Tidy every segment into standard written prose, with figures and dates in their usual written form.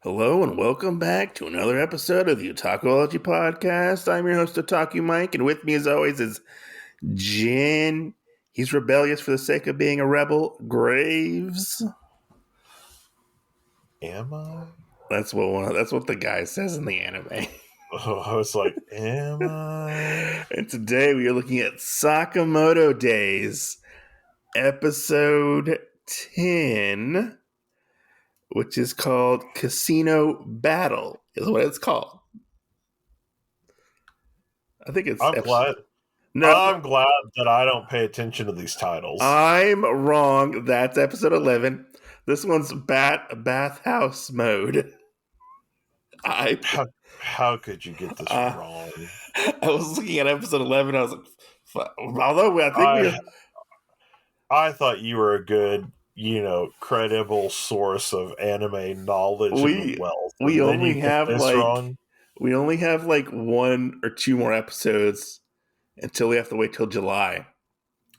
Hello and welcome back to another episode of the Otakuology Podcast. I'm your host, Otaku Mike, and with me as always is Jin. He's rebellious for the sake of being a rebel. Graves. Am I? That's what the guy says in the anime. Oh, I was like, am I? And today we are looking at Sakamoto Days, episode 10, which is called Casino Battle, is what it's called. I think it's I'm glad. No, I'm glad that I don't pay attention to these titles. I'm wrong. That's episode 11. This one's Bathhouse mode. How could you get this wrong? I was looking at episode 11. I was like, although I think I thought you were a good, credible source of anime knowledge and wealth. We only have like one or two more episodes until we have to wait till July.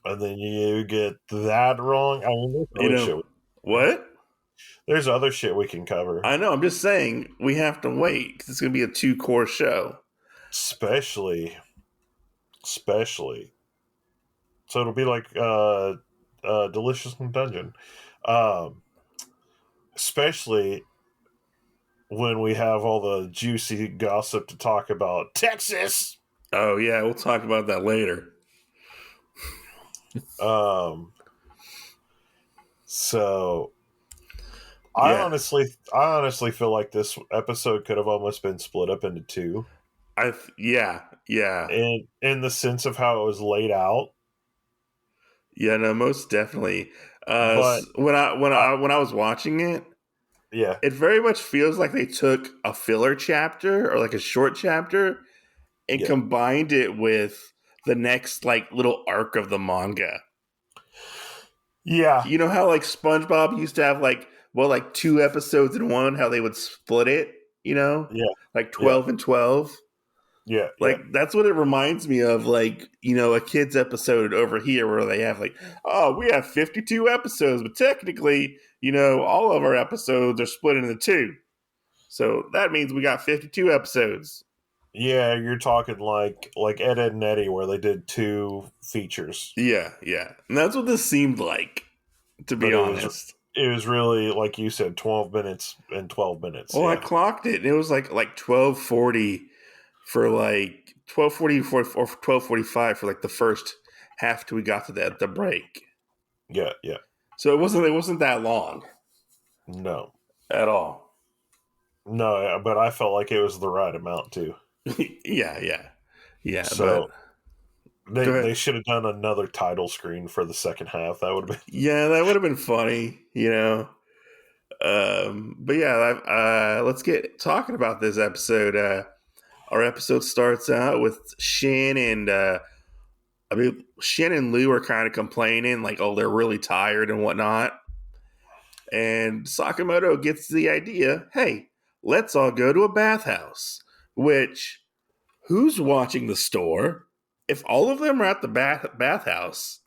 And then you get that wrong. I mean, what? There's other shit we can cover. I know. I'm just saying we have to wait because it's going to be a 2-course show. Especially. So it'll be like Delicious Dungeon. Especially when we have all the juicy gossip to talk about Texas. Oh yeah, we'll talk about that later. So I honestly feel like this episode could have almost been split up into two. Yeah. In the sense of how it was laid out. Yeah, no, most definitely. But when I was watching it, yeah, it very much feels like they took a filler chapter or like a short chapter and combined it with the next like little arc of the manga. Yeah. You know how like SpongeBob used to have like 2 episodes in one, how they would split it, Yeah. Like 12 and 12. Yeah. That's what it reminds me of, like, a kid's episode over here where they have like, oh, we have 52 episodes, but technically, all of our episodes are split into 2. So that means we got 52 episodes. Yeah, you're talking like Ed, Edd and Eddy where they did 2 features. Yeah. And that's what this seemed like, to be honest. It was really, like you said, 12 minutes and 12 minutes. Well, I clocked it, and it was like 12:40 for like 12:40 or 12:45 for like the first half till we got to the break. Yeah. So it wasn't that long. No. At all. No, but I felt like it was the right amount too. Yeah. So they should have done another title screen for the second half. That would have been that would have been funny, But yeah, let's get talking about this episode. Our episode starts out with Shin and Shin and Lou are kind of complaining, like, oh, they're really tired and whatnot. And Sakamoto gets the idea, hey, let's all go to a bathhouse. Which, who's watching the store? If all of them are at the bathhouse,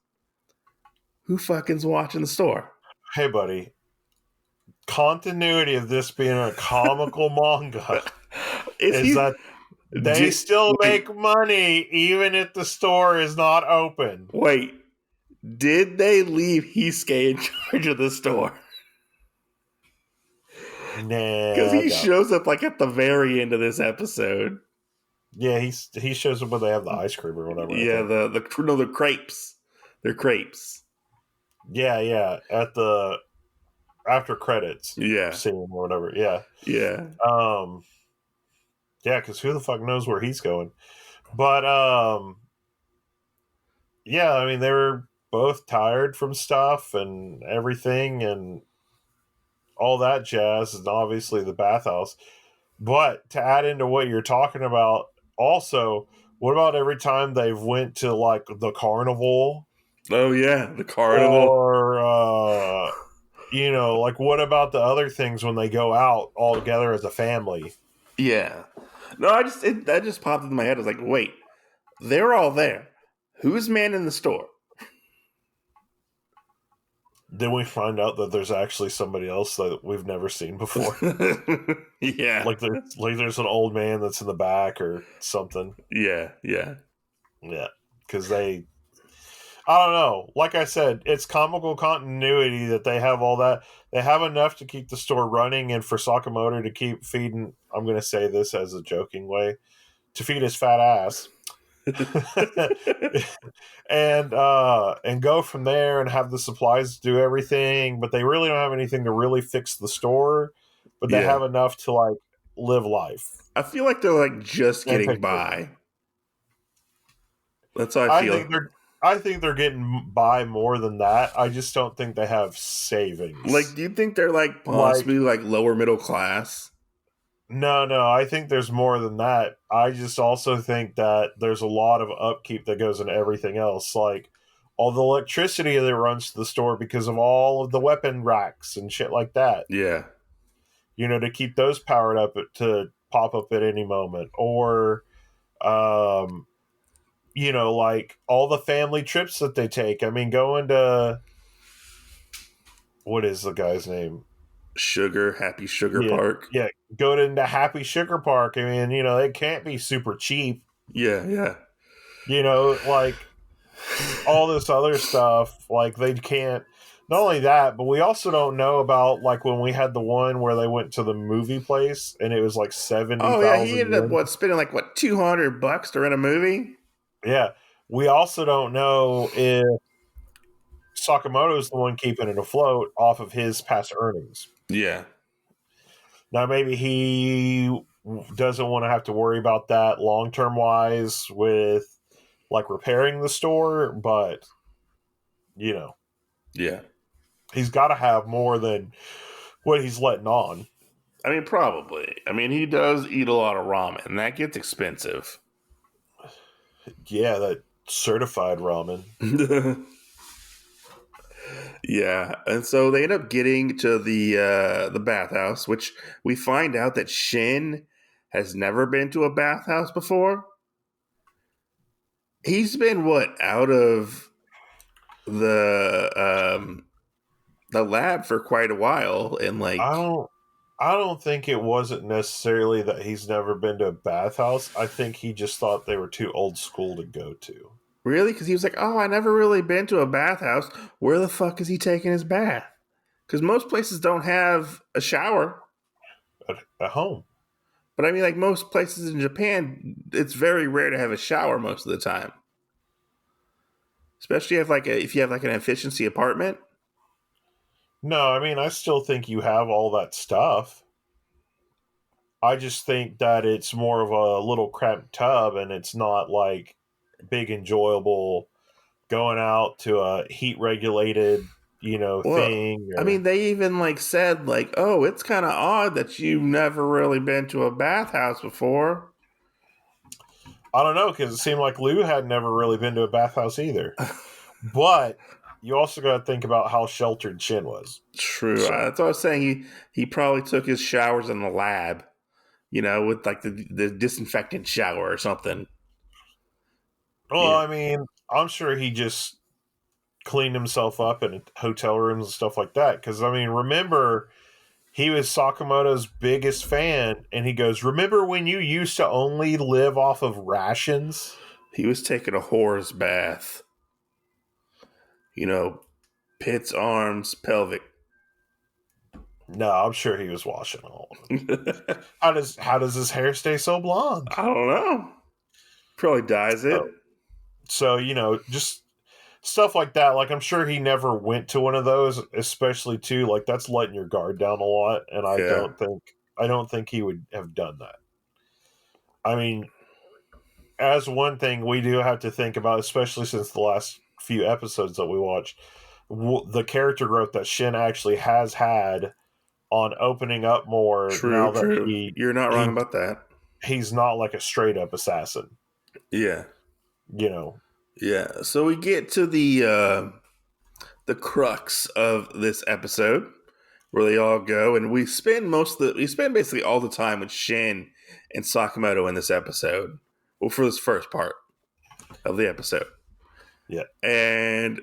who fucking's watching the store? Hey, buddy. Continuity of this being a comical manga is that they still make money even if the store is not open. Wait, did they leave Hisuke in charge of the store? Nah, because he shows up like at the very end of this episode. Yeah, he shows up when they have the ice cream or whatever. Yeah, the crepes. They're crepes. Yeah, at the after credits. Yeah, scene or whatever. Yeah. Yeah, because who the fuck knows where he's going? But yeah, I mean they were both tired from stuff and everything and all that jazz, and obviously the bathhouse. But to add into what you're talking about, also, what about every time they've went to like the carnival? Oh yeah, the carnival. Or like what about the other things when they go out all together as a family? Yeah. No, that just popped into my head. I was like, wait, they're all there. Who's manning the store? Then we find out that there's actually somebody else that we've never seen before. Yeah. There's an old man that's in the back or something. Yeah. Yeah. Yeah, because I don't know. Like I said, it's comical continuity that they have all that. They have enough to keep the store running and for Sakamoto to keep feeding. I'm going to say this as a joking way to feed his fat ass. And go from there and have the supplies to do everything, but they really don't have anything to really fix the store, but they Yeah. have enough to like live life I feel like they're like just and getting take care of it. by. That's how I I feel. think they're I think they're getting by more than that. I just don't think they have Like, savings. do you think they're like Like possibly like lower middle class? no, I think there's more than that. I just also think that there's a lot of upkeep that goes into everything else, like all the electricity that runs to the store because of all of the weapon racks and shit like that. Yeah. To keep those powered up to pop up at any moment, or um, like all the family trips that they take. I mean, going to what is the guy's name? Happy Sugar Yeah, Park. yeah, go into Happy Sugar Park. I mean, it can't be super cheap. Yeah. Yeah. Like all this other stuff, like they can't. Not only that, but we also don't know about like when we had the one where they went to the movie place and it was like seventy Oh yeah, he thousand ended up yen. spending like what $200 to rent a movie. Yeah, we also don't know if Sakamoto is the one keeping it afloat off of his past earnings. Yeah. Now, maybe he doesn't want to have to worry about that long term wise with like repairing the store, but you know, Yeah. he's got to have more than what he's letting on. I mean, probably. I mean, he does eat a lot of ramen, and that gets expensive. Yeah, that certified ramen. Yeah, and so they end up getting to the bathhouse, which we find out that Shin has never been to a bathhouse before. He's been what out of the the lab for quite a while, and I like don't. I don't think it wasn't necessarily that he's never been to a bathhouse. I think he just thought they were too old school to go to. really, because he was like, "Oh, I never really been to a bathhouse. Where the fuck is he taking his bath?" Because most places don't have a shower. At home. But I mean, like most places in Japan, it's very rare to have a shower most of the time. Especially if you have like an efficiency apartment. No, I mean, I still think you have all that stuff. I just think that it's more of a little cramped tub and it's not like big, enjoyable going out to a heat regulated, Well, thing. I mean, Or they even like said like, "Oh, it's kind of odd that you've never really been to a bathhouse before." I don't know, because it seemed like Lou had never really been to a bathhouse either. But you also got to think about how sheltered Chin was. True, So, that's what I was saying. He probably took his showers in the lab, with like the disinfectant shower or something. well, Yeah, I mean, I'm sure he just cleaned himself up in hotel rooms and stuff like that. Because, I mean, remember, he was Sakamoto's biggest fan, and he goes, "Remember when you used to only live off of rations?" he was taking a whore's bath. Pits, arms, pelvic. No, I'm sure he was washing all of them. I How does his hair stay so blonde? don't know. Probably dyes it. So just stuff like that. Like I'm sure he never went to one of those, especially too. Like that's letting your guard down a lot, and Yeah. I don't think he would have done that. I mean, as one thing we do have to think about, especially since the last few episodes that we watched, the character growth that Shin actually has had on opening up more True, now that true. he You're not wrong he about that. he's not like a straight up assassin. Yeah. You know, Yeah. So we get to the crux of this episode where they all go, and we spend basically all the time with Shin and Sakamoto in this episode. Well, for this first part of the episode. Yeah. And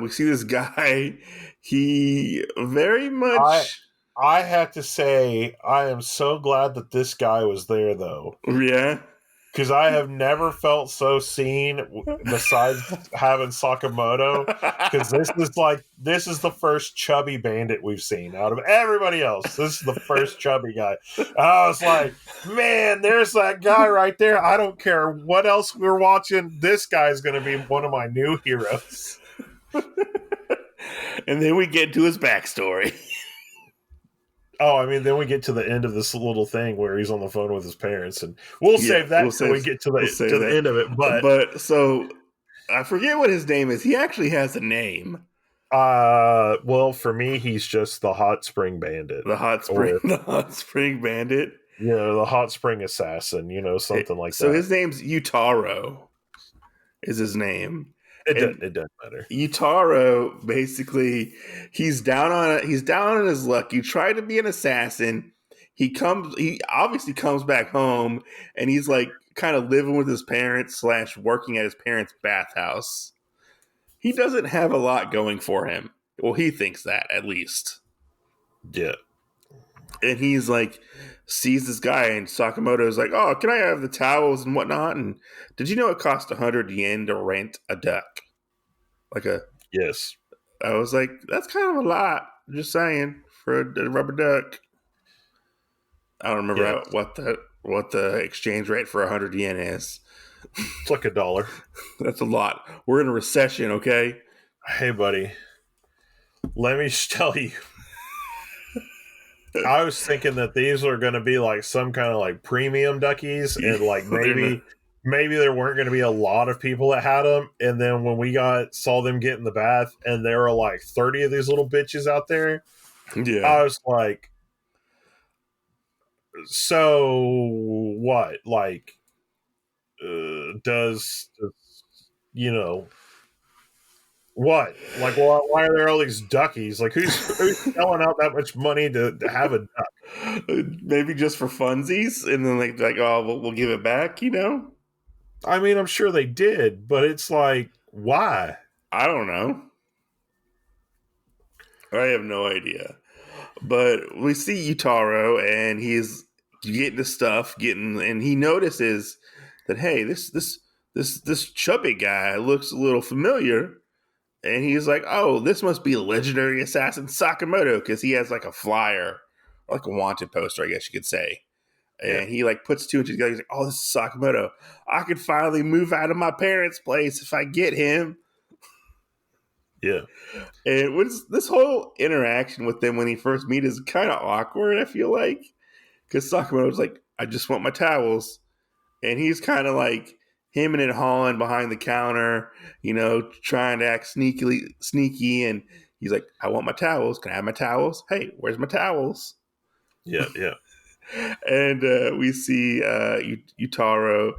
we see this guy. He very I much, I have to say I am so glad that this guy was there though, yeah. because I have never felt so seen besides having Sakamoto. Because this is the first chubby bandit we've seen out of everybody else. This is the first chubby guy. And I was like, man, there's that guy right there. I don't care what else we're watching. This guy's going to be one of my new heroes. And then we get to his backstory. Oh, I mean, then we get to the end of this little thing where he's on the phone with his parents, and we'll Yeah, save that till we get to we'll the save that. end of it. But so I forget what his name is. He actually has a name. Well, for me, he's just the hot spring bandit, or The hot spring bandit. the hot spring assassin, something like So that. his name's Utaro. Is his name? And It doesn't matter. Utaro basically he's down on his luck. He tried to be an assassin. He obviously comes back home and he's like kind of living with his parents / working at his parents' bathhouse. He doesn't have a lot going for him. Well, he thinks that at least. Yeah, And he's like sees this guy and Sakamoto is like, "Oh, can I have the towels and whatnot?" And did you know it cost 100 yen to rent a duck? Like a yes, I was like, that's kind of a lot. Just saying for a rubber duck. I don't remember yeah. what the exchange rate for 100 yen is. It's like $1. That's a lot. We're in a recession, okay? Hey, buddy, let me tell you. I was thinking that these are going to be like some kind of like premium duckies, and like maybe there weren't going to be a lot of people that had them. And then when we saw them get in the bath, and there were like 30 of these little bitches out there, Yeah. I was like, so what? Like, does you know what? Like, why are there all these duckies? Like, who's selling out that much money to have a duck? Maybe just for funsies, and then like oh, we'll give it back, you know? I mean, I'm sure they did, but it's like, why? I don't know. I have no idea. But we see Utaro, and he's getting the stuff, and he notices that hey, this chubby guy looks a little familiar, and he's like, oh, this must be a legendary assassin Sakamoto because he has like a flyer, like a wanted poster, I guess you could say. Yeah, And he like puts two and two together. He's like, oh, this is Sakamoto. I could finally move out of my parents' place if I get him. yeah, And this whole interaction with them when he first meet is kind of awkward, I feel like. Because Sakamoto's like, I just want my towels. And he's kind of like hemming and hawing behind the counter, trying to act sneaky. And he's like, I want my towels. Can I have my towels? Hey, where's my towels? yeah, yeah. And we see Utaro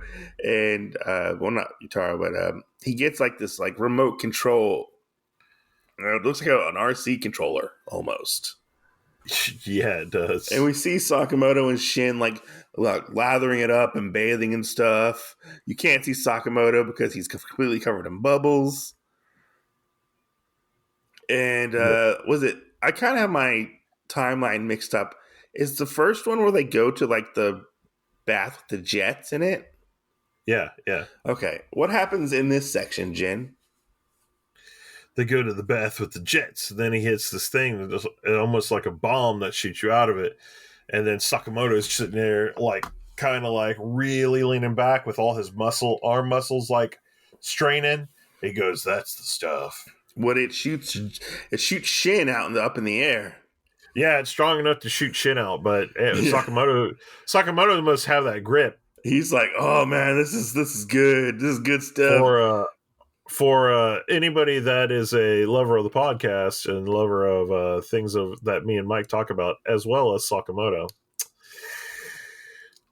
and, well, not Utaro, but he gets like this like remote control. It looks like an RC controller almost. Yeah, it And does. we see Sakamoto and Shin like lathering it up and bathing and stuff. You can't see Sakamoto because he's completely covered in bubbles. And Yeah, was it? I kind of have my timeline mixed up. Is the first one where they go to like the bath with the jets in it? yeah, yeah. Okay, what happens in this section, Jin? They go to the bath with the jets. Then he hits this thing that is almost like a bomb that shoots you out of it. And then Sakamoto's sitting there, like, kind of like really leaning back with all his arm muscles, like straining. He goes, "That's the stuff." What it shoots Shin out up in the air. Yeah, it's strong enough to shoot shit out, but Yeah. Sakamoto must have that grip He's like, oh man, this is good. This is good stuff. for anybody that is a lover of the podcast and lover of things that me and Mike talk about, as well as Sakamoto.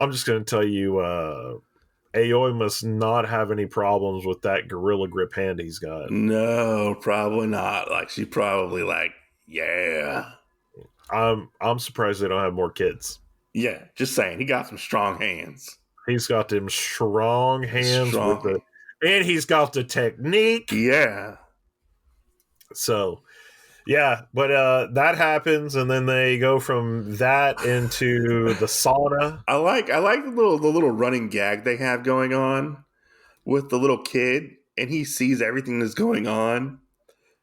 I'm just going to tell you, Aoi must not have any problems with that gorilla grip hand he's got. No, probably not. Like she probably like, yeah. I'm surprised they don't have more kids. Yeah, just saying. He got some strong hands. He's got them strong hands with Strong. the. and he's got the technique. Yeah. So yeah, but that happens, and then they go from that into the sauna. I like the little running gag they have going on with the little kid, and he sees everything that's going on,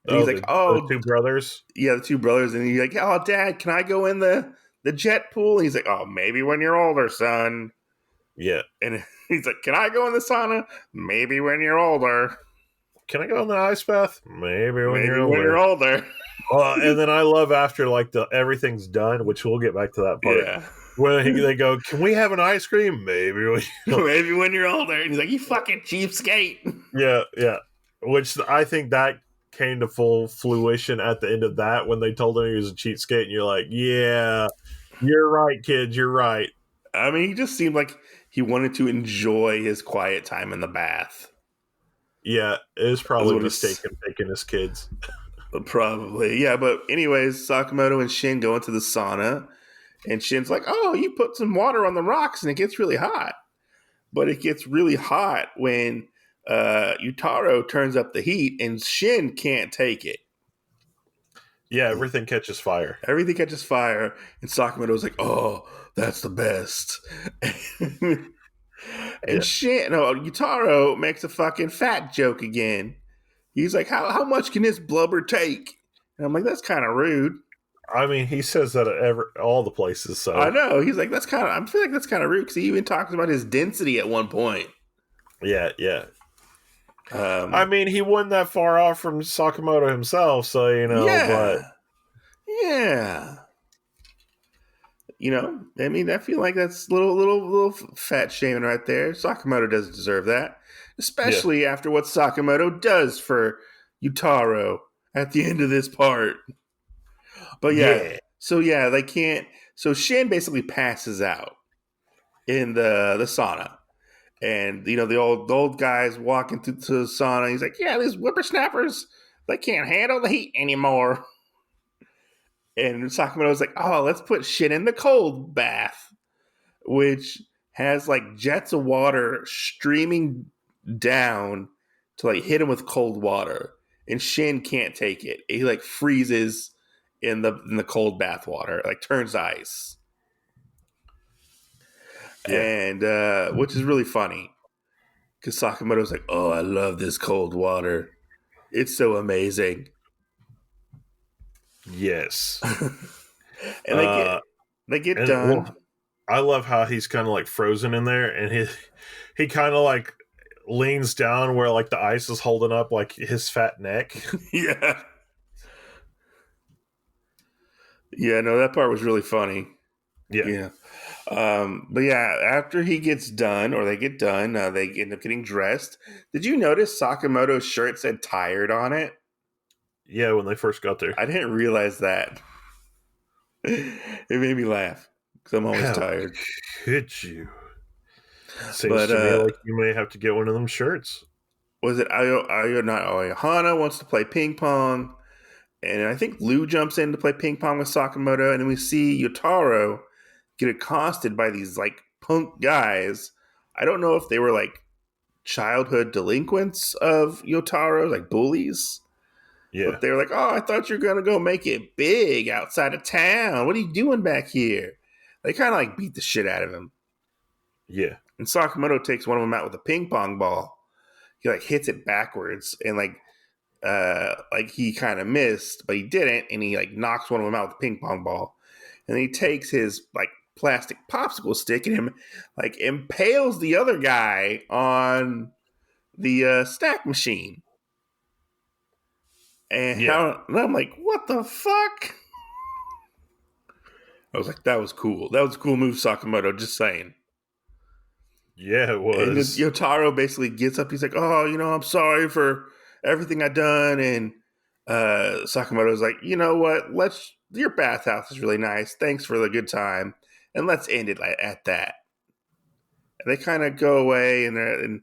and Oh, he's like, the "Oh, two brothers. yeah, the two brothers," and he's like, "Oh, Dad, can I go in the jet pool?" And he's like, "Oh, maybe when you're older, son." Yeah. And he's like, "Can I go in the sauna? Maybe when you're older. Can I go in the ice bath? Maybe when Maybe you're when you're older. older." And then I love after like the everything's done, which we'll get back to that part. Yeah. When they go, can we have an ice cream? Maybe. Maybe when you're older. And he's like, "You fucking cheapskate." Yeah, yeah. Which I think that came to full fruition at the end of that when they told him he was a cheapskate, and you're like, yeah, you're right, kids, you're right. I mean, he just seemed like he wanted to enjoy his quiet time in the bath. Yeah, it was That's probably a what mistake he's him taking his kids. probably. Yeah, but anyways, Sakamoto and Shin go into the sauna, and Shin's like, "Oh, you put some water on the rocks, and it gets really hot." But it gets really hot when Utaro turns up the heat, and Shin can't take it. Yeah, everything catches fire. Everything catches fire, and Sakamoto's like, "Oh, that's the best." And Yeah. Shin, no, Utaro makes a fucking fat joke again. He's like, how much can this blubber take? And I'm like, that's kind of rude. I mean, he says that at all the places, I so know. He's like, that's kind of, I feel like that's kind of rude because he even talks about his density at one point. yeah, yeah. I Um, mean, he wasn't that far off from Sakamoto himself, so but yeah. Yeah. I mean, I feel like that's little fat shaming right there. Sakamoto doesn't deserve that, yeah, especially after what Sakamoto does for Utaro at the end of this part. But yeah, yeah, they can't. So Shin basically passes out in the sauna, and the old guys walking through to the sauna. He's like, "Yeah, these whippersnappers, they can't handle the heat anymore." And Sakamoto's like, "Oh, let's put Shin in the cold bath," which has like jets of water streaming down to like hit him with cold water, and Shin can't take it. He like freezes in the cold bath water, like turns to ice, yeah, and which is really funny because Sakamoto's like, "Oh, I love this cold water. It's so amazing." yes. And they get Uh, they get and done. I love how he's kind of like frozen in there, and he kind of like leans down where like the ice is holding up like his fat neck. Yeah, yeah. No, that part was really funny. Yeah, Yeah. But yeah, after he gets done, or they get done, they end up getting dressed. Did you notice Sakamoto's shirt said "tired" on it? yeah. When they first got there, I didn't realize that. It made me laugh because I'm always how tired. could you? Seems But to me like you may have to get one of them shirts. was it Ayo not Ayohana wants to play ping pong, and I think Lou jumps in to play ping pong with Sakamoto, and then we see Yotaro get accosted by these like punk guys. I don't know if they were like childhood delinquents of Yotaro, like bullies. Yeah, But they were like, "Oh, I thought you were gonna go make it big outside of town. What are you doing back here?" They kind of like beat the shit out of him. yeah, And Sakamoto takes one of them out with a ping pong ball. He like hits it backwards, and like he kind of missed, but he didn't, and he like knocks one of them out with a ping pong ball. And he takes his like plastic popsicle stick and him like impales the other guy on the stack machine. yeah, And I'm like, what the fuck? I was like, that was cool. That was a cool move, Sakamoto. Just saying. yeah. It And was. Yotaro basically gets up. He's like, "Oh, I'm sorry for everything I done." And Sakamoto's like, "You know what? Your bathhouse is really nice. Thanks for the good time, and let's end it at that." And they kind of go away, and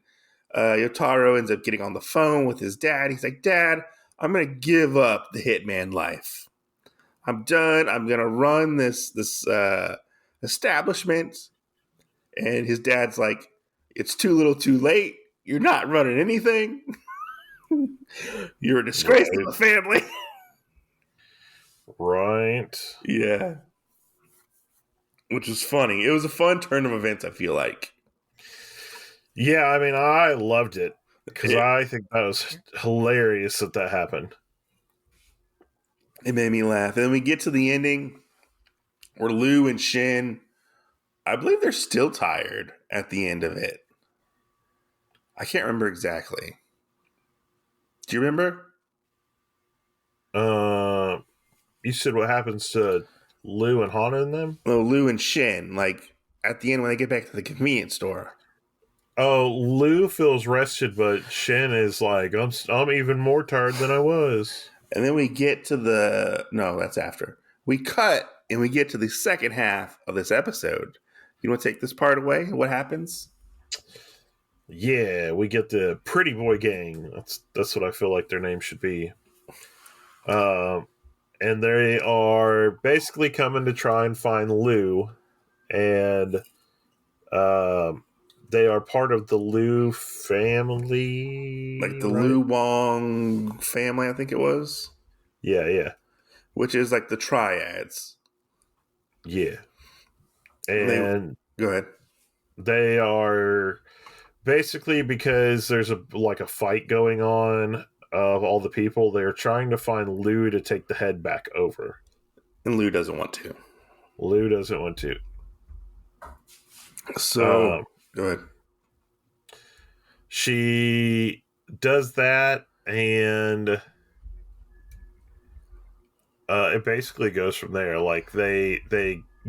Yotaro ends up getting on the phone with his dad. He's like, "Dad, I'm gonna give up the hitman life. I'm done. I'm gonna run this establishment." And his dad's like, "It's too little, too late. You're not running anything. You're a disgrace to Right. the family. Right. Yeah. Which was funny. It was a fun turn of events, I feel like. Yeah, I mean, I loved it because It, I think that was hilarious that happened. it made me laugh. And then we get to the ending where Lou and Shin, I believe they're still tired at the end of it. I can't remember exactly. Do you remember? Uh, you said what happens to Lou and Hana and them? No, Lou and Shin, like at the end when they get back to the convenience store. Oh, Lou feels rested, but Shin is like, I'm even more tired than I was. And then we get to the no, that's after. We cut and we get to the second half of this episode. You want to take this part away? What happens? Yeah, we get the Pretty Boy Gang. That's what I feel like their name should be. Um, and they are basically coming to try and find Lou, and um, they are part of the Lou Like family, the right? Lu Wong family, I think it was, Yeah, yeah, which is like the triads. yeah. They And go ahead. they are basically because there's a fight going on of all the people. They're trying to find Lou to take the head back over. And Lou doesn't want to. Lou doesn't want to. So Um, go ahead. she does that, and it basically goes from there. Like they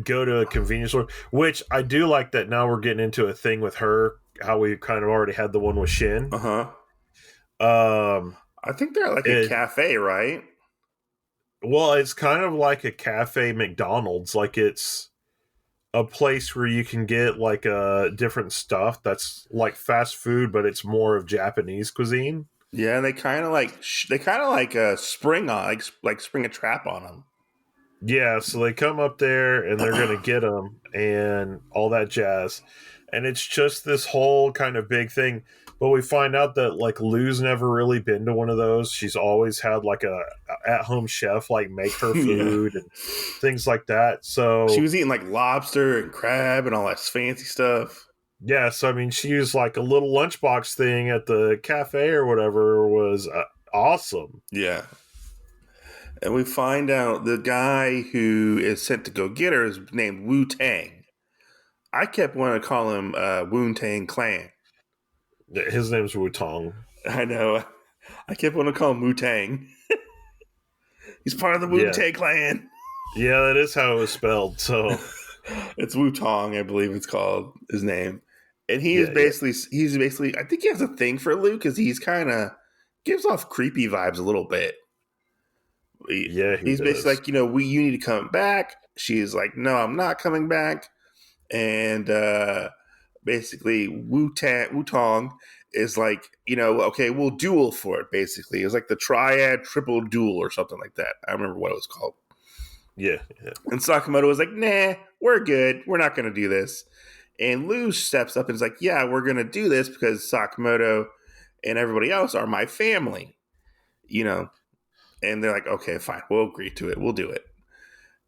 go to a convenience store, which I do like that. Now we're getting into a thing with her. How we kind of already had the one with Shin. Uh huh. Um, I think they're at like a it cafe, right? well, it's kind of like a cafe McDonald's. Like it's a place where you can get like different stuff that's like fast food, but it's more of Japanese cuisine. Yeah, and they kind of like spring on like spring a trap on them. Yeah, so they come up there and they're gonna get them and all that jazz, and it's just this whole kind of big thing. But we find out that like Lou's never really been to one of those. She's always had like a at home chef like make her Yeah. food and things like that. She So was eating like lobster and crab and all that fancy stuff. yeah, so I mean, she used like a little lunchbox thing at the cafe or whatever was awesome. Yeah. And we find out the guy who is sent to go get her is named Wu Tang. I kept wanting to call him Wu Tang Clan. His name's Wu Tong. I know. I kept wanting to call him Wu Tang. He's part of the Wu Yeah, Tang Clan. yeah, that is how it was spelled. So It's Wu Tong, I believe it's called his name. And yeah, yeah, he's basically I think he has a thing for Lou because he's kind of gives off creepy vibes a little bit. yeah, he He's basically does. like, you need to come back. She's like, no, I'm not coming back. And basically, Wu Tong is like, okay, we'll duel for it. Basically, it was like the triad triple duel or something like that. I remember what it was called. Yeah, yeah, And Sakamoto was like, nah, we're good. We're not going to do this. And Lou steps up and is like, yeah, we're going to do this because Sakamoto and everybody else are my family, you know. And they're like, okay, fine, we'll agree to it. We'll do it.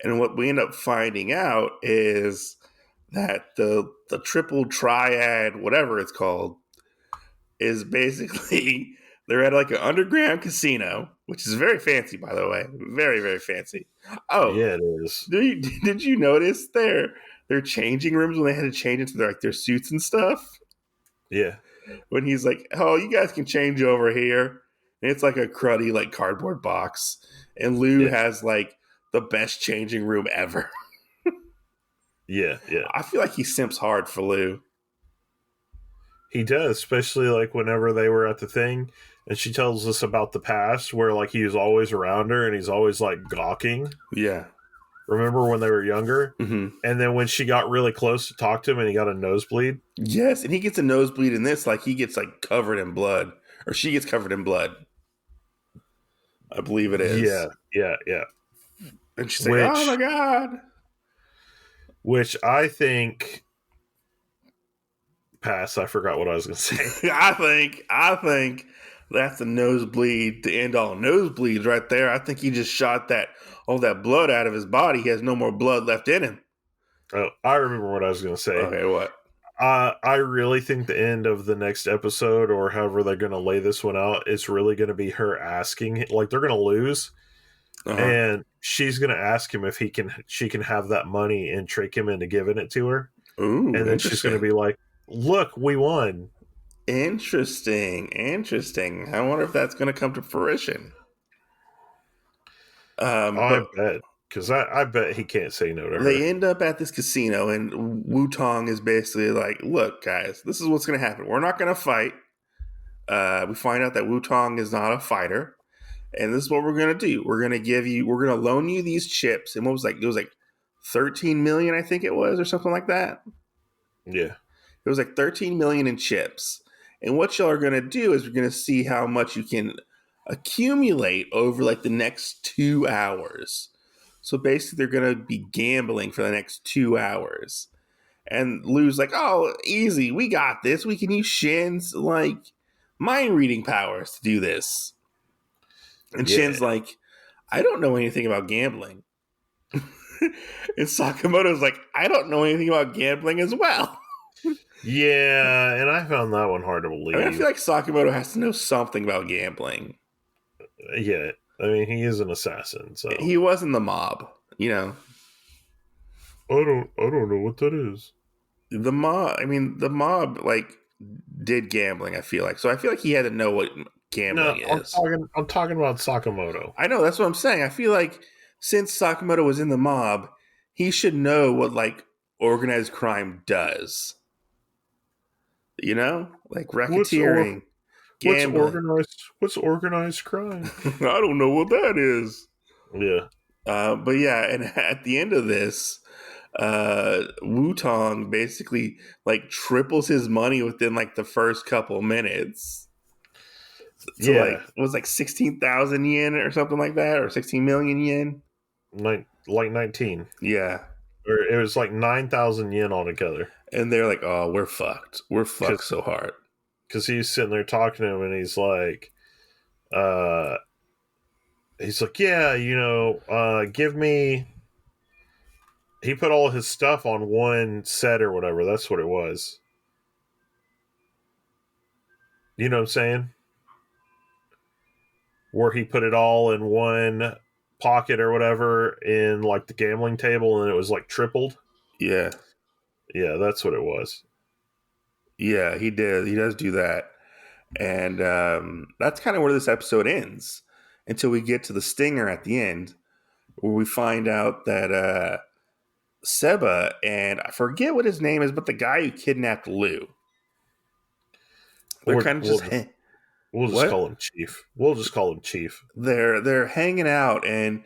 And what we end up finding out is that the triple triad, whatever it's called, is basically they're at like an underground casino, which is very fancy, by the way, very very fancy. Oh, yeah. It is. did you notice their changing rooms when they had to change into their suits and stuff? Yeah, When he's like, "Oh, you guys can change over here," and it's like a cruddy like cardboard box, and Lou yeah, has like the best changing room ever. yeah, yeah. I feel like he simps hard for Lou. He does, especially like whenever they were at the thing, and she tells us about the past where like he was always around her and he's always like gawking. Yeah. Remember when they were younger? Mm-hmm. And then when she got really close to talk to him and he got a nosebleed. Yes, and he gets a nosebleed in this, like he gets like covered in blood, or she gets covered in blood. I believe it Yeah, is. yeah, yeah. And she's like, "Oh my Which god!" which I think Pass. I forgot what I was going to say. I think that's a nosebleed to end all nosebleeds right there. I think he just shot all that blood out of his body. He has no more blood left in him. Oh, I remember what I was going to say. Okay, what? I really think the end of the next episode, or however they're going to lay this one out, is really going to be her asking, like they're going to lose, Uh-huh. and she's going to ask him if she can have that money and trick him into giving it to her, Ooh, and then she's going to interesting. be like, "Look, we won." Interesting. I wonder if that's going to come to fruition. I But bet, because I bet he can't say no to her. they end up at this casino, and Wu Tong is basically like, "Look, guys, this is what's going to happen. We're not going to fight." We find out that Wu Tong is not a fighter, and this is what we're going to do. We're going to loan you these chips. And it was like 13 million, I think it was, or something like that. Yeah, It was like 13 million in chips. And what y'all are going to do is we're going to see how much you can accumulate over like the next 2 hours. So basically, they're going to be gambling for the next 2 hours. And Lou's like, "Oh, easy. We got this. We can use Shin's like mind reading powers to do this." And yeah, Shin's like, "I don't know anything about gambling." And Sakamoto's like, "I don't know anything about gambling as well." yeah. And I found that one hard to I mean, I feel believe. like Sakamoto has to know something about gambling. Yeah, I mean, he is an assassin, so He was in the mob, you know. I don't know what that is. The mob. I mean, the mob like did gambling. I feel like so. I feel like he had to know what No, gambling is. I'm talking about Sakamoto. I know that's what I'm saying. I feel like since Sakamoto was in the mob, he should know what like organized crime does. You know, like What's or racketeering, gambling. what's organized crime? I don't know what that is. Yeah. But yeah, and at the end of this, Wu Tong basically like triples his money within like the first couple minutes to like Yeah. it was like 16,000 yen or something like that, or 16 million yen. Like 19. Yeah, Or it was like 9,000 yen altogether. and they're like, "Oh, we're fucked. We're fucked Cuz so hard." cuz he's sitting there talking to him and uh he's like, "Yeah, give me." He put all his stuff on one set or whatever. That's what it was. You know what I'm saying? Where he put it all in one pocket or whatever in like the gambling table and it was like tripled. Yeah, Yeah, that's what it was. yeah, he did. He does do that, and that's kind of where this episode ends until we get to the stinger at the end, where we find out that Seba and I forget what his name is, but the guy who kidnapped Lou, they're We're, kind of we'll just just we'll just what call him Chief. We'll just call him Chief. they're hanging out, and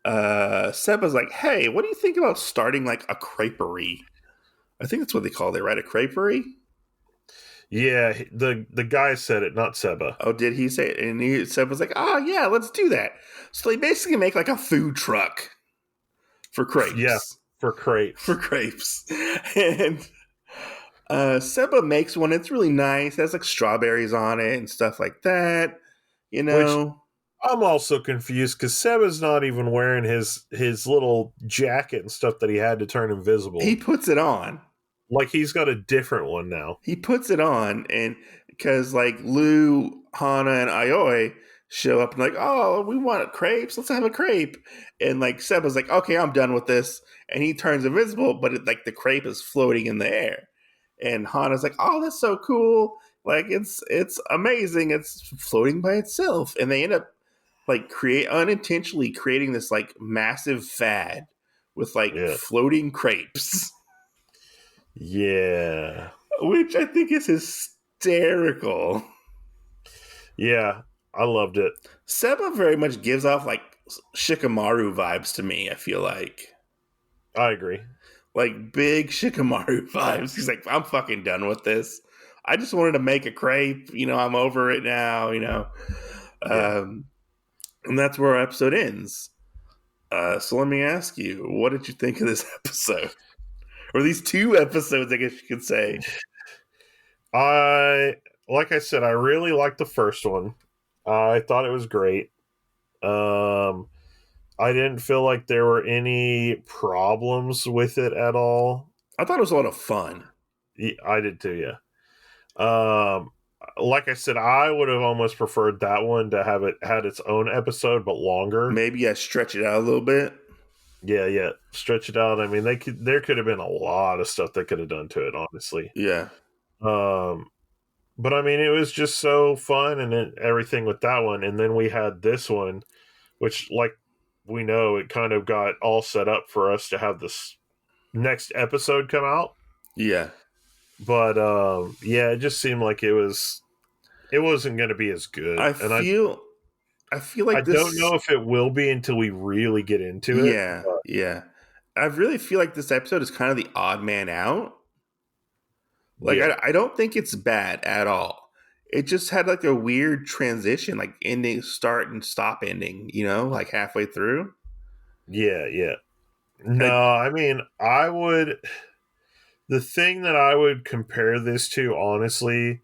Seba's like, "Hey, what do you think about starting like a creperie?" I think that's what they call it, right? A creperie. Yeah, the guy said it, not Seba. Oh, did he say it? And Seba's like, "Oh yeah, let's do that." So they basically make like a food truck for Yeah, crepes, for for crepes. crepes, and Seba makes one. It's really nice. It has like strawberries on it and stuff like that. You Which know, I'm also confused because Seba's not even wearing his little jacket and stuff that he had to turn he invisible. puts it on. Like he's got a different one now. He puts it on, and because like Lou, Hana, and Aoi show up and like, "Oh, we want crepes. Let's have a crepe." And like Seba's like, "Okay, I'm done with this," and he turns invisible, but like the crepe is floating in the air. And Hana's like, "Oh, that's so cool! Like it's amazing. It's floating by itself." And they end up like create unintentionally creating this like massive fad with like Yeah. floating crepes, Yeah. which I think is hysterical. Yeah. I loved it. Seba very much gives off like Shikamaru vibes to me. I feel I agree. like big Shikamaru vibes. He's like, "I'm fucking done with this. I just wanted to make a crepe. You know, I'm over it now. You know." Yeah. Um, and that's where our episode ends. So let me ask you, what did you think of this episode? Or these two episodes, I guess you could say. I like I said, I really liked the first one. I thought it was great. Um, I didn't feel like there were any problems with it at all. I thought it was a lot of fun. I did too, yeah. Um, like I said, I would have almost preferred that one to have it had its own episode, but longer. Maybe I stretch it out a little bit. Yeah, yeah. Stretch it out. I mean, there could have been a lot of stuff they could have done to it, honestly. Yeah. Um, but I mean, it was just so fun and everything with that one, and then we had this one, which, like we know, it kind of got all set up for us to have this next episode come out. Yeah. But yeah, it just seemed like it wasn't going to be as good, I and feel I feel I like don't this know if it will be until we really get into it. yeah, But yeah. I really feel like this episode is kind of the odd man out. Like yeah, I don't think it's bad at all. It just had like a weird transition, like ending, start and stop ending, like halfway through. yeah, yeah. No, It, I mean, I would. The thing that I would compare this to, honestly,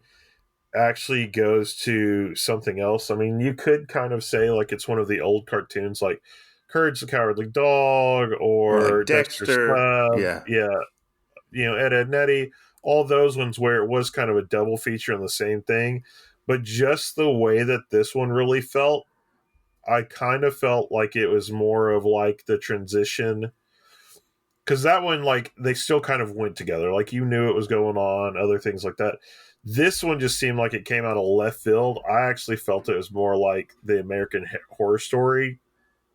actually goes to something else. I mean, you could kind of say like it's one of the old cartoons, like Courage the Cowardly Dog or like or Dexter's Dexter. Lab. Yeah. Yeah, Ed, Ed, Nettie. All those ones where it was kind of a double feature on the same thing, but just the way that this one really felt, I kind of felt like it was more of like the transition, because that one, like, they still kind of went together. Like, you knew it was going on, other things like that. This one just seemed like it came out of left field. I actually felt it was more like the American Horror Story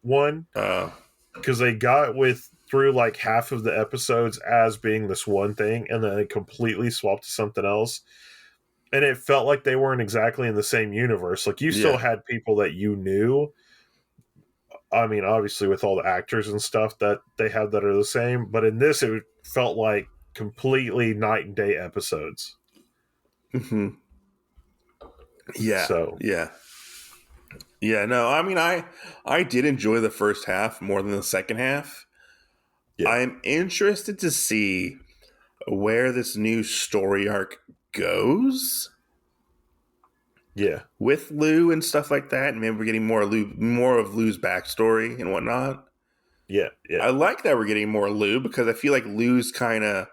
one, Uh, because they got with through like half of the episodes as being this one thing, and then it completely swapped to something else. And it felt like they weren't exactly in the same universe. Like, you still yeah. had people that you knew. I mean, obviously, with all the actors and stuff that they have that are the same, but in this, it felt like completely night and day episodes. Hmm. Yeah. So, Yeah. Yeah. No, I mean, I did enjoy the first half more than the second half. yeah, I'm interested to see where this new story arc goes yeah, with Lou and stuff like that, and maybe we're getting more of Lou's backstory and whatnot. yeah, yeah, I like that we're getting more Lou because I feel like Lou's kind of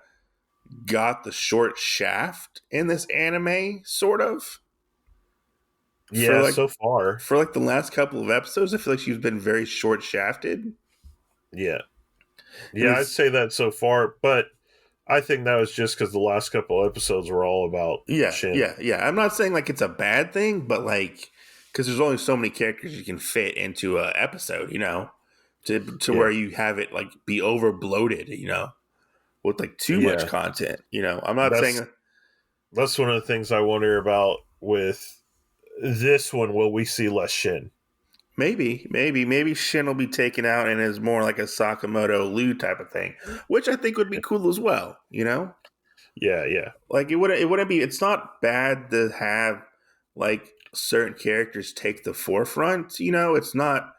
got the short shaft in this anime, sort of. For yeah. like So far, for like the last couple of episodes, I feel like she's been very short shafted, yeah, and yeah. I'd say that so far, but I think that was just because the last couple episodes were all about yeah, Shin. yeah, yeah. I'm not saying like it's a bad thing, but like because there's only so many characters you can fit into a episode, to Yeah, where you have it like be over bloated, with like too much yeah. content. I'm not That's saying that's one of the things I wonder about with this one. Will we see less Shin? maybe Shin will be taken out and is more like a Sakamoto Lu type of thing, which I think would be cool as well. Yeah, yeah, Like it wouldn't be. It's not bad to have like certain characters take the forefront. It's not.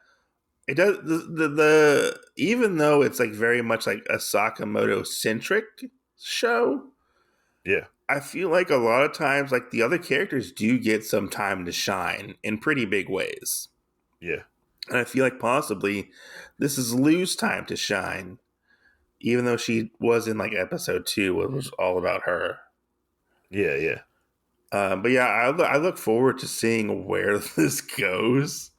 It does the even though it's like very much like a Sakamoto centric show. yeah, I feel like a lot of times, like the other characters do get some time to shine in pretty big ways. yeah, And I feel like possibly this is Lou's time to shine, even though she was in like episode 2, it was all about her. yeah, yeah. But yeah, I look forward to seeing where this goes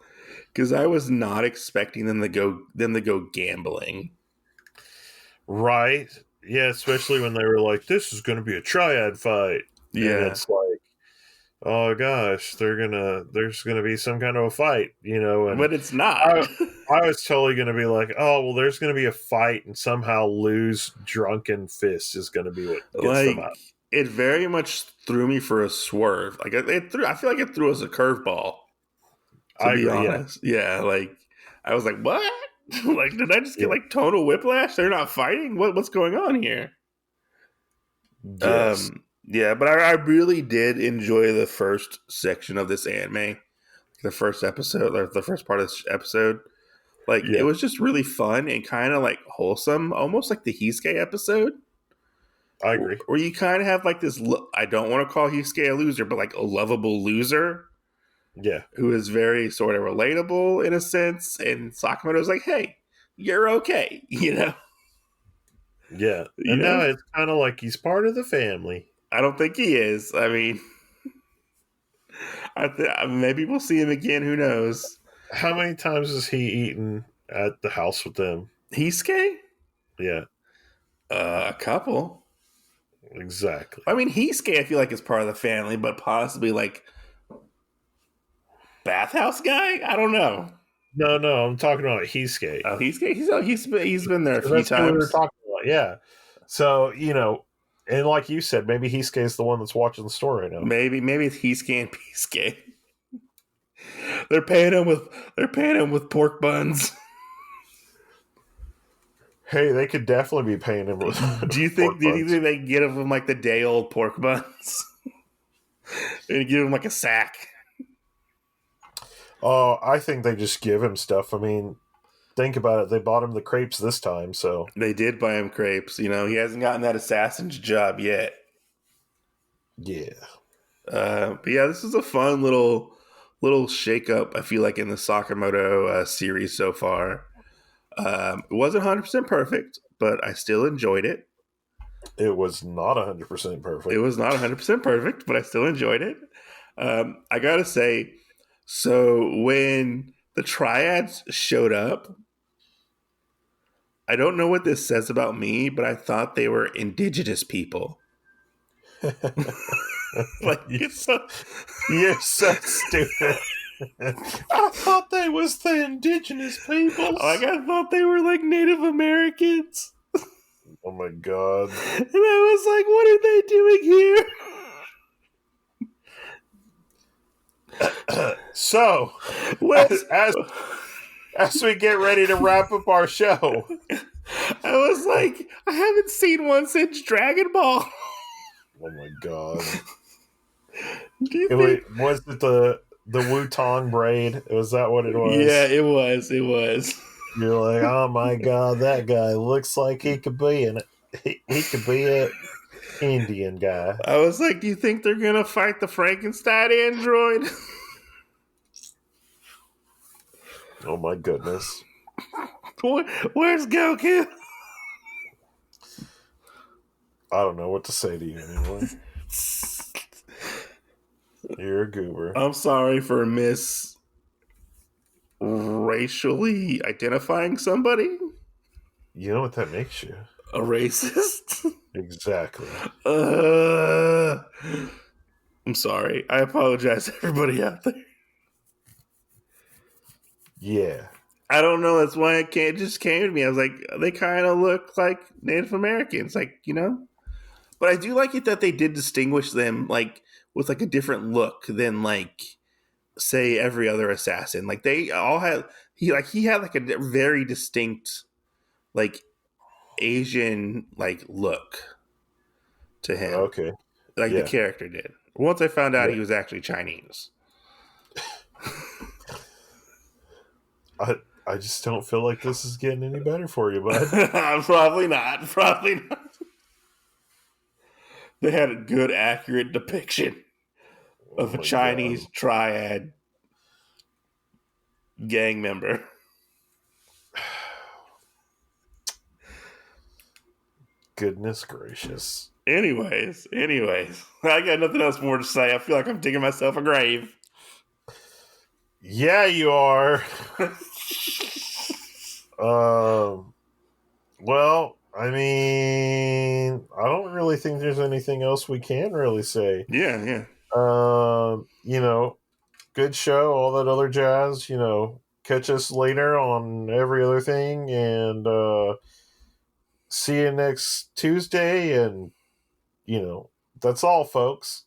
because I was not expecting them to go gambling. Right. Yeah, especially when they were like, this is going to be a triad fight. And Yeah, it's like, oh gosh, there's going to be some kind of a fight, and but it's not. I, I was totally going to be like, oh, well, there's going to be a fight and somehow lose drunken fist is going to be what gets them Like out. it very much threw me for a swerve. Like I feel like it threw us a curveball. To I be agree. Yeah. honest, yeah. Like I was like, what? Like did I just get Yeah. like tonal whiplash? They're not fighting. What's going on here? Yes. Yeah, but I really did enjoy the first section of this anime, the first episode, or the first part of this episode. Like it Yeah. was just really fun and kind of like wholesome, almost like the Hisuke episode. I agree. where you kind of have like this. I don't want to call Hisuke a loser, but like a lovable loser Yeah. who is very sort of relatable in a sense. And Sakamoto's like, hey, you're okay, you know. Yeah. You And now know, it's kind of like he's part of the family. I don't think he is. I mean, maybe we'll see him again. Who knows? How many times has he eaten at the house with them? Hisuke? Yeah, A couple. exactly. I mean, Hisuke, I feel like is part of the family, but possibly like Bathhouse guy. I don't know. No, no, I'm talking about Hesuke. Oh, he's been there a few That's who we were times. talking about. Yeah. So, and like you said, maybe Hesuke is the one that's watching the store right now. Maybe it's Hisuke and Pisuke. They're paying him with pork buns. Hey, they could definitely be paying him with Do you pork think? Do you buns. think they can get him like the day old pork buns? And give him like a sack. Oh, I think they just give him stuff. I mean, think about it. They bought him the crepes this time, so They did buy him crepes. You know, he hasn't gotten that assassin's job yet. yeah. But yeah, this is a fun little shake up. I feel like in the Sakamoto series so far. It wasn't 100% perfect, but I still enjoyed it. It was not 100% It perfect. was not 100% perfect, but I still enjoyed it. I gotta say, so when the triads showed up, I don't know what this says about me, but I thought they were indigenous people. Like it's so, You're so stupid. I thought they was the indigenous peoples. like I thought they were like Native Americans, Oh my god. and I was like, what are they doing here? So, What? as we get ready to wrap up our show, I was like, I haven't seen one since Dragon Ball. oh my god, Do you it think? was it the Wu-Tang braid? Was that what it Yeah, was? it was. It was. You're like, oh my god, that guy looks like he could be he could be a Indian guy. I was like, do you think they're gonna fight the Frankenstein android? Oh my goodness. Where's Goku? I don't know what to say to you anymore. You're a goober. I'm sorry for racially identifying somebody. You know what that makes you? A racist. Exactly. uh, I'm sorry. I apologize to everybody out there. Yeah. I don't know. That's why it just came to me. I was like, they kind of look like Native Americans, like, you know. But I do like it that they did distinguish them, like with like a different look than like say every other assassin. Like they all had he had like a very distinct like Asian like look to him, Okay. like the Yeah. character did. Once I found out Yeah. he was actually Chinese. I just don't feel like this is getting any better for you, bud. Probably not. Probably not. They had a good, accurate depiction Oh of a my god. Chinese triad gang member. Goodness gracious. Anyways, I got nothing else more to say. I feel like I'm digging myself a grave. Yeah, you are. Well, I mean, I don't really think there's anything else we can really say. Yeah. You know, good show, all that other jazz, catch us later on every other thing, and see you next Tuesday, and that's all, folks.